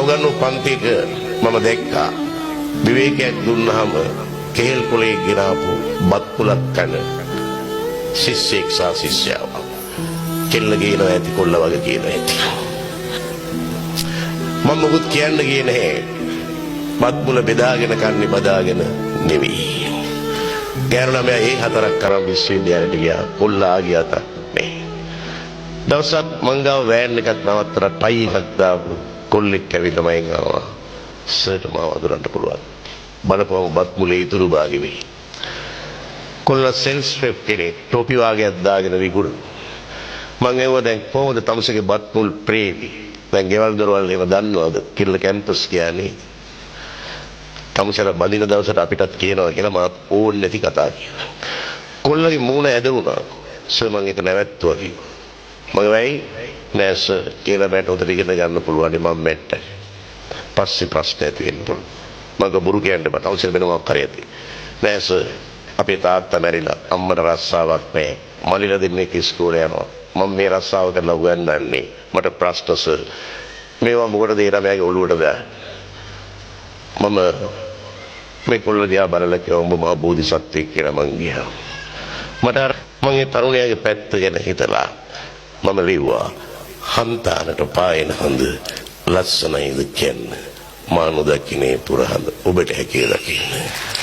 උගන්වපු පන්තික මම දැක්කා විවේකයක් දුන්නාම කෙහෙල් පොලේ ගිරාපු බත් පුලක් කන ශිෂ්‍යෙක් සහ ශිෂ්‍යාව කෙල්ල ගේනවා ඇති කොල්ල වගේ කියනවා ඇති මම මොකුත් කියන්න ගියේ නැහැ බත් මුල බෙදාගෙන කන්නේ බදාගෙන නෙවෙයි ගෑනුලා මම ඒ හතරක් කරන් විශ්වවිද්‍යාලයට ගියා කොල්ලා ගියාට නේ දවසක් මංගාව වෑන් එකක් නවත්තලා ටයි එකක් දාපු කොල්ලෙක් ඇවිල්ලා මයින් ආවා සර්ට මාව අඳුරන්න පුළුවන් බලපුවම බත් මුලේ ඉතුරු භාගෙ වෙයි කොල්ලා සෙල්ස් රෙප් කෙනෙක් ටෝපි වාගයක් දාගෙන විකුණන මං ඒව දැන් කොහොමද තමසගේ බත් මුල් ප්‍රේමි දැන් ගෙවල් දොරවල් ඒව දන්නවද කිල්ල කැම්පස් කියන්නේ තමසර බඳින දවසට අපිටත් කියනවා කියලා මාත් ඕනේ නැති කතා කියනවා කොල්ලගේ මූණ ඇදුණා සර් මං ඒක නැවැත්තුවා කිව්වා මගේ වෙයි නෑ සර් කියලා මට උදේ ඉගෙන ගන්න පුළුවන් මම මැට්ටයි පස්සේ ප්‍රශ්න ඇති වෙන්න පුළුවන් මම බොරු කියන්නේ මට අවශ්‍ය වෙනවා කරේදී නෑ සර් අපේ තාත්තා මැරිලා අම්මට රස්සාවක් නැහැ මලිලා දෙන්නෙක් ඉස්කෝලේ යනවා මම මේ රස්සාව කරලා උගන්වන්නේ මට ප්‍රශ්න සර් මේවා මොකටද ඒ ළමයාගේ ඔළුවට දාන්නේ මම මේ කොල්ල දිහා බලලා කිව්වා උඹ මා බෝධිසත්වෙක් කියලා මං ගියා මට මම ඒ තරුණයාගේ පැත්ත ගැන හිතලා මම ලිව්වා හන්තානට පායන හඳ ලස්සනයිද කියන්න මා නොදකින්නේ පුරහඳ ඔබට හැකිය දකින්න